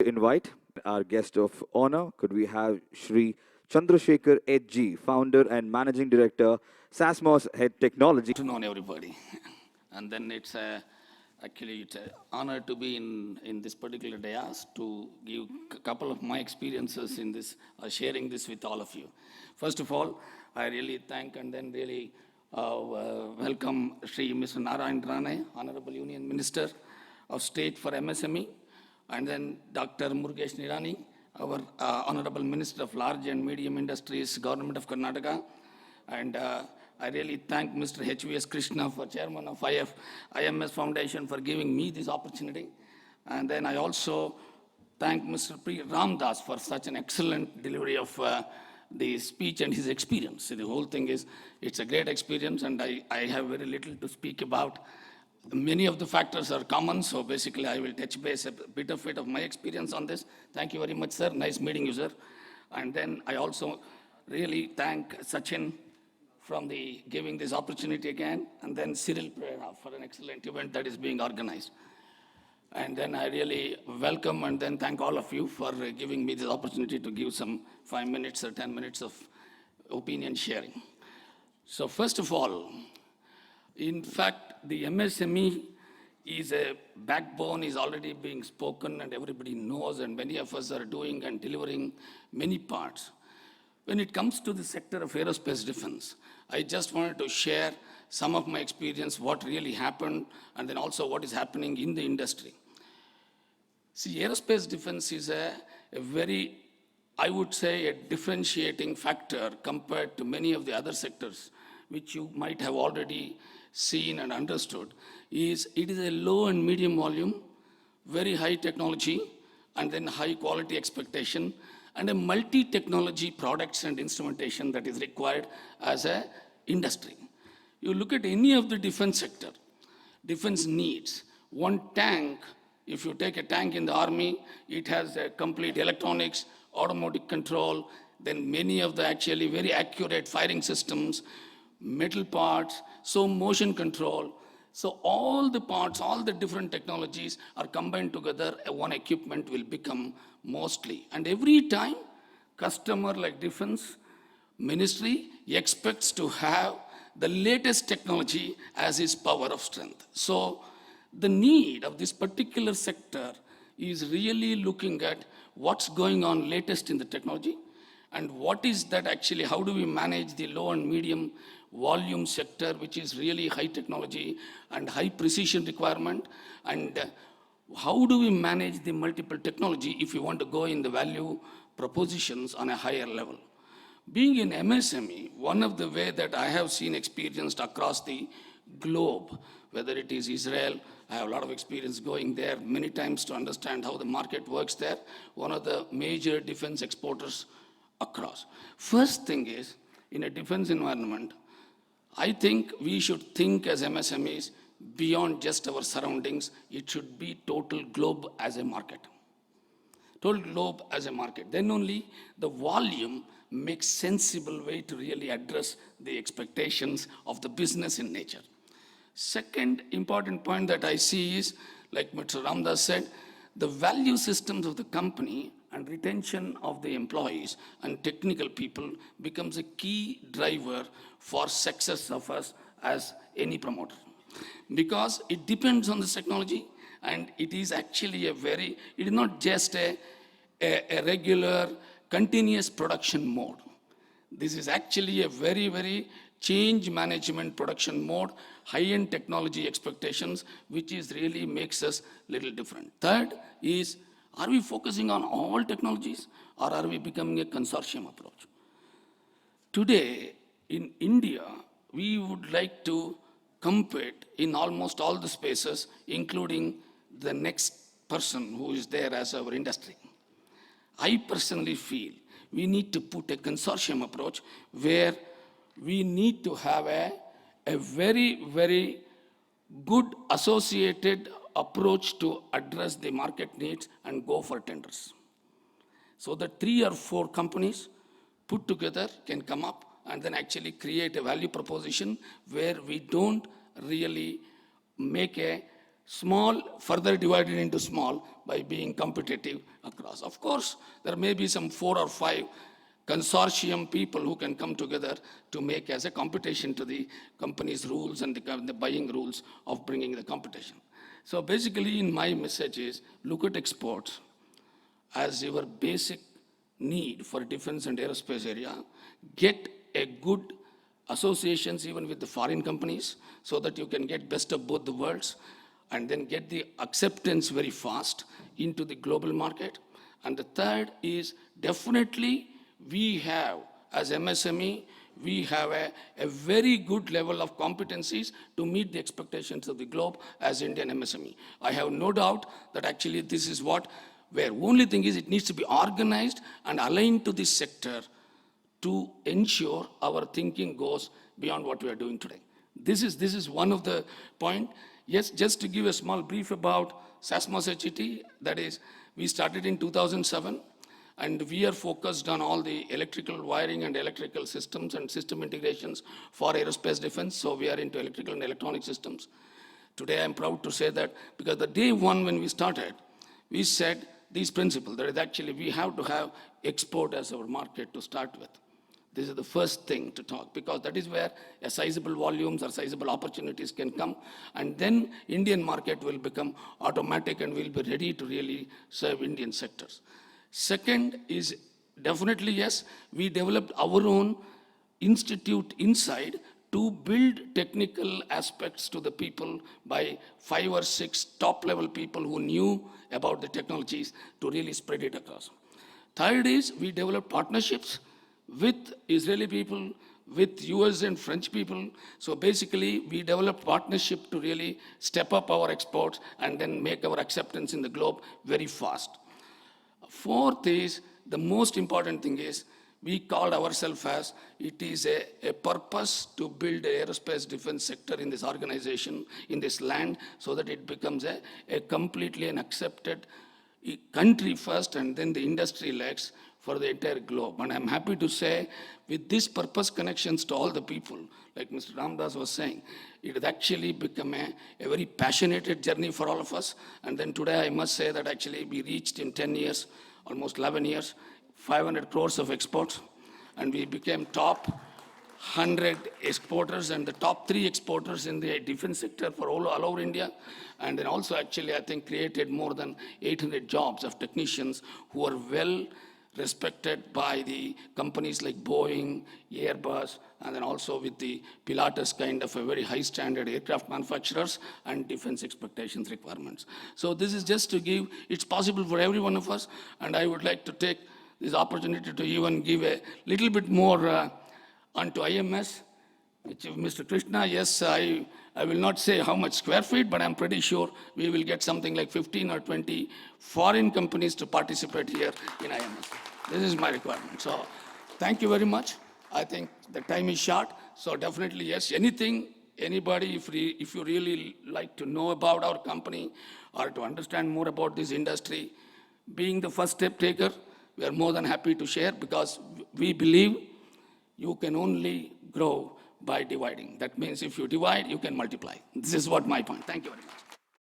invite our guest of honor. Could we have Shri Chandrashekar HG, founder and managing director, SASMOS HET Technology. To know everybody. And then actually it's an honor to be in this particular dais to give a couple of my experiences in this, sharing this with all of you. First of all, I really thank and then really welcome Shri Mr. Narayan Rane, Honorable Union Minister of State for MSME, and then Dr. Murugesh Nirani, our Honorable Minister of Large and Medium Industries, Government of Karnataka, and I really thank Mr. HVS Krishna, for Chairman of IMS Foundation, for giving me this opportunity. And then I also thank Mr. Ramadas for such an excellent delivery of the speech and his experience. So the whole thing is, it's a great experience, and I have very little to speak about. Many of the factors are common, so basically I will touch base a bit of my experience on this. Thank you very much, sir. Nice meeting you, sir. And then I also really thank Sachin from giving this opportunity again, and then Cyril Pereira for an excellent event that is being organized. And then I really welcome and then thank all of you for giving me this opportunity to give some 5 minutes or 10 minutes of opinion sharing. So first of all, in fact, the MSME is a backbone, is already being spoken and everybody knows, and many of us are doing and delivering many parts. When it comes to the sector of aerospace defense, I just wanted to share some of my experience, what really happened, and then also what is happening in the industry. See, aerospace defense is a very, I would say, a differentiating factor compared to many of the other sectors, which you might have already seen and understood. It is a low and medium volume, very high technology, and then high quality expectation, and a multi-technology products and instrumentation that is required as an industry. You look at any of the defense sector, defense needs one tank. If you take a tank in the army, it has a complete electronics, automatic control, then many of the actually very accurate firing systems, metal parts, so motion control. So all the parts, all the different technologies are combined together, one equipment will become mostly. And every time, customer like defense ministry expects to have the latest technology as his power of strength. So the need of this particular sector is really looking at what's going on latest in the technology, and what is that actually, how do we manage the low and medium volume sector, which is really high technology and high precision requirement, and how do we manage the multiple technology if you want to go in the value propositions on a higher level. Being in MSME, one of the way that I have seen experienced across the globe, whether it is Israel, I have a lot of experience going there many times to understand how the market works there, one of the major defense exporters across. First thing is, in a defense environment, I think we should think as MSMEs beyond just our surroundings. It should be total globe as a market. Total globe as a market. Then only the volume makes sensible way to really address the expectations of the business in nature. Second important point that I see is, like Mr. Ramadas said, the value systems of the company and retention of the employees and technical people becomes a key driver for success of us as any promoter. Because it depends on the technology, and it is actually it is not just a regular continuous production mode. This is actually a very, very change management production mode, high-end technology expectations, which is really makes us little different. Third is, are we focusing on all technologies, or are we becoming a consortium approach? Today, in India, we would like to compete in almost all the spaces, including the next person who is there as our industry. I personally feel we need to put a consortium approach where we need to have a very, very good associated approach to address the market needs and go for tenders. So that 3 or 4 companies put together can come up and then actually create a value proposition where we don't really make a small further divided into small by being competitive across. Of course, there may be some 4 or 5 consortium people who can come together to make as a competition to the company's rules and the buying rules of bringing the competition. So basically, in my message is, look at exports as your basic need for defense and aerospace area. Get a good associations even with the foreign companies so that you can get best of both the worlds, and then get the acceptance very fast into the global market. And the third is, definitely we have, as MSME, we have a very good level of competencies to meet the expectations of the globe as Indian MSME. I have no doubt that actually this is where only thing is, it needs to be organized and aligned to this sector to ensure our thinking goes beyond what we are doing today. This is one of the point. Yes, just to give a small brief about SASMOS HET, that is, we started in 2007, and we are focused on all the electrical wiring and electrical systems and system integrations for aerospace defense. So we are into electrical and electronic systems. Today, I'm proud to say that because the day one when we started, we said these principles, that is actually we have to have export as our market to start with. This is the first thing to talk, because that is where a sizable volumes or sizable opportunities can come, and then Indian market will become automatic and will be ready to really serve Indian sectors. Second is definitely, yes, we developed our own institute inside to build technical aspects to the people by 5 or 6 top-level people who knew about the technologies to really spread it across. Third is, we developed partnerships with Israeli people, with US and French people. So basically, we developed partnership to really step up our exports and then make our acceptance in the globe very fast. Fourth is, the most important thing is, we called ourselves as, it is a purpose to build an aerospace defense sector in this organization, in this land, so that it becomes a completely an accepted country first, and then the industry legs for the entire globe. And I'm happy to say, with this purpose connections to all the people, like Mr. Ramadas was saying, it has actually become a very passionate journey for all of us. And then today, I must say that actually we reached in 10 years, almost 11 years, 500 crores of exports, and we became top 100 exporters and the top 3 exporters in the defense sector for all over India. And then also actually, I think, created more than 800 jobs of technicians who are well respected by the companies like Boeing, Airbus, and then also with the Pilatus kind of a very high standard aircraft manufacturers and defense expectations requirements. So this is just to give, it's possible for every one of us, and I would like to take this opportunity to even give a little bit more onto IMS, which Mr. Krishna, yes, I will not say how much square feet, but I'm pretty sure we will get something like 15 or 20 foreign companies to participate here in IMS. This is my requirement. So thank you very much. I think the time is short. So definitely, yes, anything, anybody, if you really like to know about our company or to understand more about this industry, being the first step taker, we are more than happy to share, because we believe you can only grow by dividing. That means if you divide, you can multiply. This is what my point. Thank you very much.